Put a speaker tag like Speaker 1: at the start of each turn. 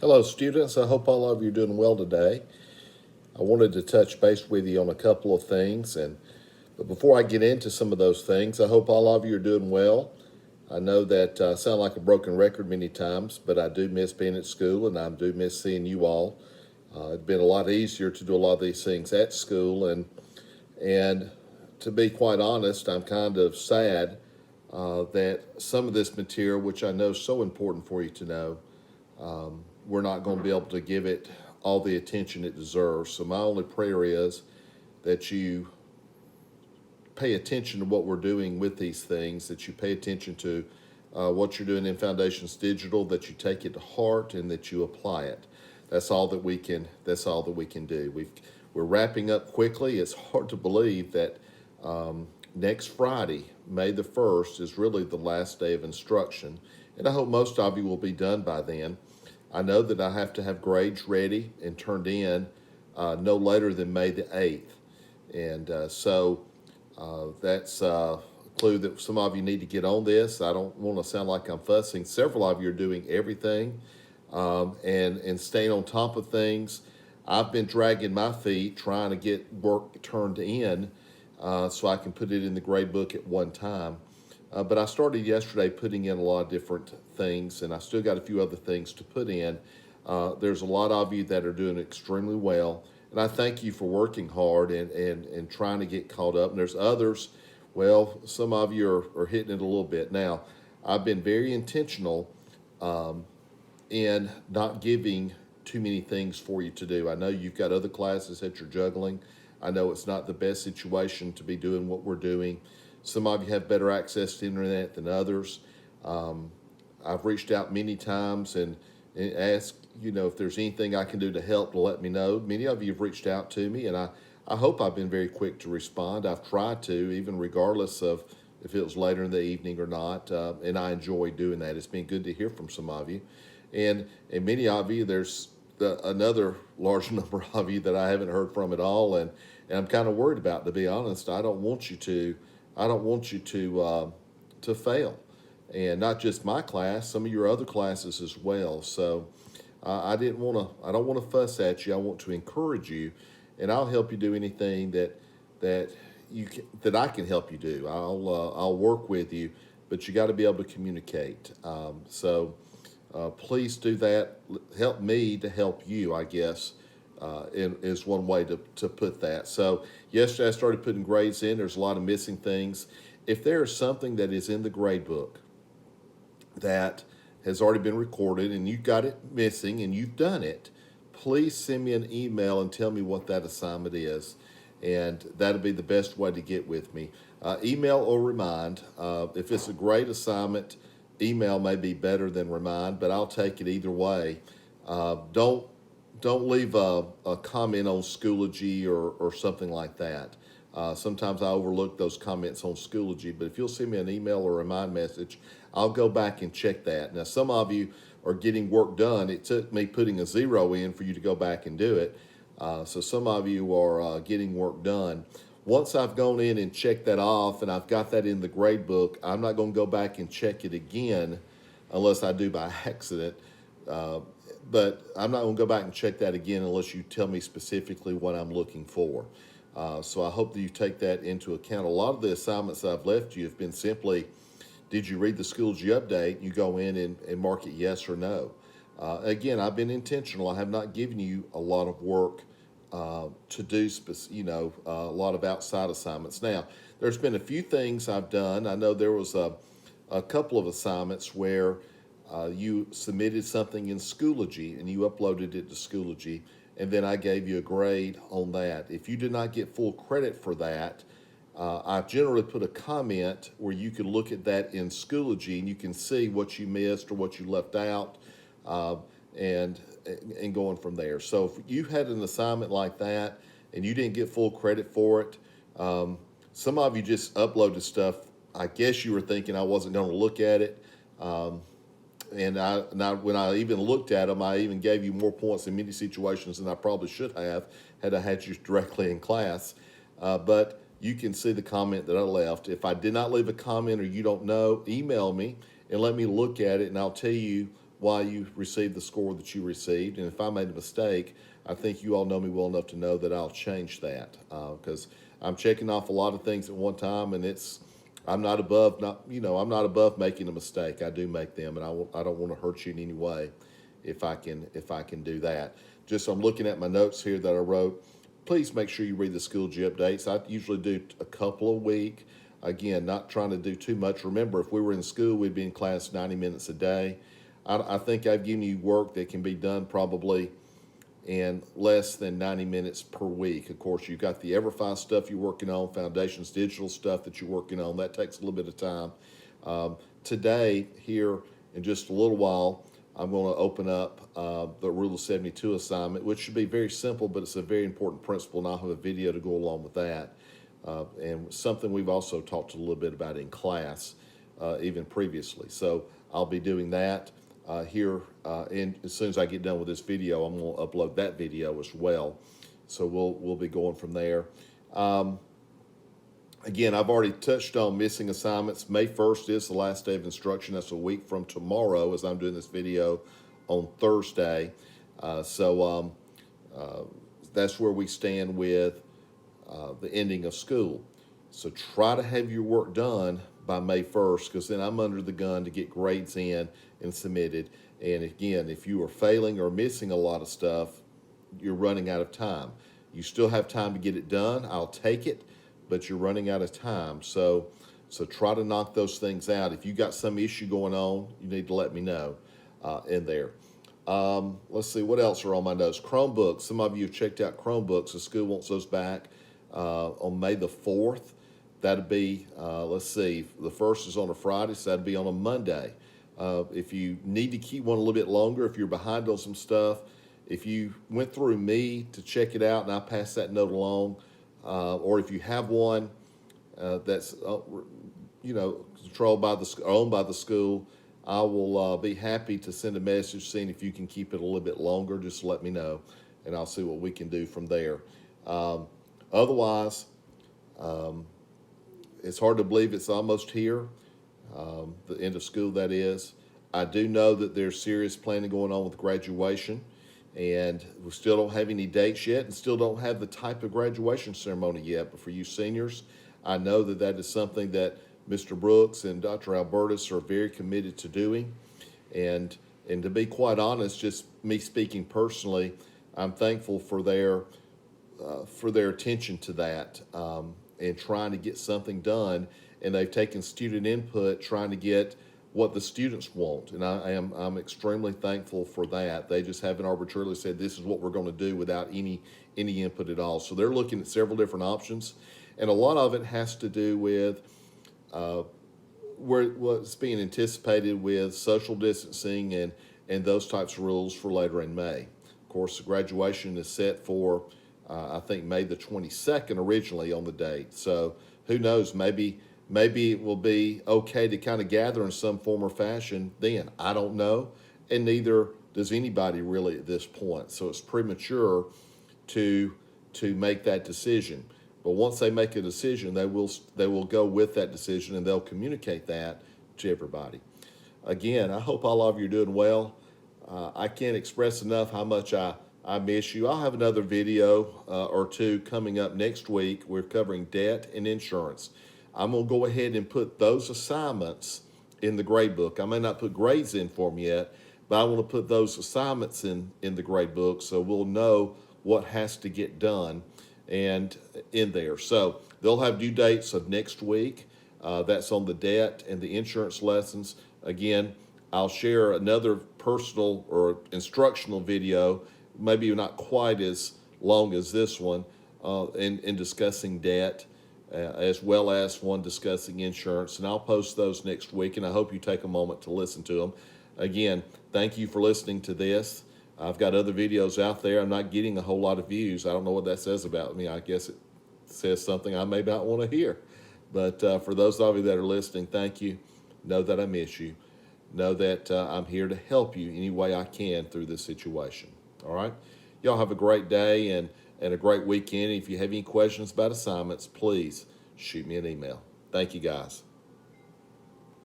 Speaker 1: Hello, students. I hope all of you are doing well today. I wanted to touch base with you on a couple of things, but before I get into some of those things, I hope all of you are doing well. I know that I sound like a broken record many times, but I do miss being at school, and I do miss seeing you all. It's been a lot easier to do a lot of these things at school, and to be quite honest, I'm kind of sad that some of this material, which I know is so important for you to know, we're not going to be able to give it all the attention it deserves. So my only prayer is that you pay attention to what we're doing with these things, that you pay attention to what you're doing in Foundations Digital, that you take it to heart and that you apply it. That's all that we can. That's all that we can do. We're wrapping up quickly. It's hard to believe that next Friday, May the 1st, is really the last day of instruction, and I hope most of you will be done by then. I know that I have to have grades ready and turned in no later than May the 8th. And that's a clue that some of you need to get on this. I don't want to sound like I'm fussing. Several of you are doing everything and staying on top of things. I've been dragging my feet trying to get work turned in so I can put it in the grade book at one time. But I started yesterday putting in a lot of different things, and I still got a few other things to put in. There's a lot of you that are doing extremely well, and I thank you for working hard and trying to get caught up. And there's others, well, some of you are hitting it a little bit. Now, I've been very intentional in not giving too many things for you to do. I know you've got other classes that you're juggling. I know it's not the best situation to be doing what we're doing. Some of you have better access to the internet than others. Um, I've reached out many times and asked, if there's anything I can do to help to let me know. Many of you have reached out to me, and I hope I've been very quick to respond. I've tried to, even regardless of if it was later in the evening or not, and I enjoy doing that. It's been good to hear from some of you. And many of you, there's another large number of you that I haven't heard from at all, and I'm kind of worried about. To be honest, I don't want you to fail, and not just my class, some of your other classes as well. So I didn't want to. I don't want to fuss at you. I want to encourage you, and I'll help you do anything that that I can help you do. I'll work with you, but you got to be able to communicate. Please do that. Help me to help you, I guess, is one way to put that. So, yesterday I started putting grades in. There's a lot of missing things. If there is something that is in the grade book that has already been recorded and you've got it missing and you've done it, please send me an email and tell me what that assignment is. And that'll be the best way to get with me. Email or remind. If it's a grade assignment, email may be better than remind, but I'll take it either way. Don't leave a comment on Schoology or something like that. Sometimes I overlook those comments on Schoology, but if you'll send me an email or a remind message, I'll go back and check that. Now, some of you are getting work done. It took me putting a 0 in for you to go back and do it. So some of you are getting work done. Once I've gone in and checked that off and I've got that in the grade book, I'm not going to go back and check it again unless I do by accident. But I'm not going to go back and check that again unless you tell me specifically what I'm looking for. So I hope that you take that into account. A lot of the assignments I've left you have been simply, did you read the Schoology update? You go in and mark it yes or no. Again, I've been intentional. I have not given you a lot of work to do, a lot of outside assignments. Now, there's been a few things I've done. I know there was a couple of assignments where you submitted something in Schoology and you uploaded it to Schoology, and then I gave you a grade on that. If you did not get full credit for that, I generally put a comment where you can look at that in Schoology and you can see what you missed or what you left out, uh, and and going from there. So if you had an assignment like that and you didn't get full credit for it, some of you just uploaded stuff. I guess you were thinking I wasn't going to look at it. Um, when I even looked at them, I even gave you more points in many situations than I probably should have had I had you directly in class. But you can see the comment that I left. If I did not leave a comment or you don't know, email me and let me look at it, and I'll tell you why you received the score that you received. And if I made a mistake, I think you all know me well enough to know that I'll change that, because I'm checking off a lot of things at one time, and I'm not above I'm not above making a mistake. I do make them, and I don't want to hurt you in any way if I can do that. Just I'm looking at my notes here that I wrote. Please make sure you read the Schoology updates. I usually do a couple a week. Again, not trying to do too much. Remember, if we were in school, we'd be in class 90 minutes a day. I think I've given you work that can be done probably in less than 90 minutes per week. Of course, you've got the EverFi stuff you're working on, Foundations Digital stuff that you're working on. That takes a little bit of time. Today, here in just a little while, I'm going to open up the Rule of 72 assignment, which should be very simple, but it's a very important principle, and I'll have a video to go along with that. And something we've also talked a little bit about in class, even previously. So I'll be doing that here, and as soon as I get done with this video, I'm going to upload that video as well. So we'll be going from there. Again, I've already touched on missing assignments. May 1st is the last day of instruction. That's a week from tomorrow, as I'm doing this video on Thursday. That's where we stand with the ending of school. So try to have your work done by May 1st, because then I'm under the gun to get grades in and submitted. And again, if you are failing or missing a lot of stuff, you're running out of time. You still have time to get it done. I'll take it, but you're running out of time. So try to knock those things out. If you got some issue going on, you need to let me know in there. Let's see, what else are on my notes? Chromebooks. Some of you have checked out Chromebooks. The school wants those back on May the 4th. That'd be, let's see, the 1st is on a Friday, so that'd be on a Monday. If you need to keep one a little bit longer, if you're behind on some stuff, if you went through me to check it out and I pass that note along, or if you have one that's controlled by owned by the school, I will be happy to send a message seeing if you can keep it a little bit longer. Just let me know, and I'll see what we can do from there. Otherwise, it's hard to believe it's almost here, the end of school, that is. I do know that there's serious planning going on with graduation, and we still don't have any dates yet and still don't have the type of graduation ceremony yet. But for you seniors, I know that that is something that Mr. Brooks and Dr. Albertus are very committed to doing. And to be quite honest, just me speaking personally, I'm thankful for their attention to that, and trying to get something done. And they've taken student input, trying to get what the students want, and I'm extremely thankful for that. They just haven't arbitrarily said this is what we're going to do without any input at all. So they're looking at several different options, and a lot of it has to do with what's being anticipated with social distancing and those types of rules for later in May. Of course, the graduation is set for I think May the 22nd originally on the date. So who knows? Maybe it will be okay to kind of gather in some form or fashion then. I don't know, and neither does anybody really at this point. So it's premature to make that decision. But once they make a decision, they will go with that decision, and they'll communicate that to everybody. Again, I hope all of you are doing well. I can't express enough how much I miss you. I'll have another video or two coming up next week. We're covering debt and insurance. I'm going to go ahead and put those assignments in the grade book. I may not put grades in for them yet, but I want to put those assignments in the grade book so we'll know what has to get done and in there. So they'll have due dates of next week. That's on the debt and the insurance lessons. Again, I'll share another personal or instructional video, maybe not quite as long as this one, in discussing debt, as well as one discussing insurance. And I'll post those next week, and I hope you take a moment to listen to them. Again, thank you for listening to this. I've got other videos out there. I'm not getting a whole lot of views. I don't know what that says about me. I guess it says something I may not want to hear. But for those of you that are listening, thank you. Know that I miss you. Know that I'm here to help you any way I can through this situation. All right? Y'all have a great day and a great weekend. If you have any questions about assignments, please shoot me an email. Thank you, guys.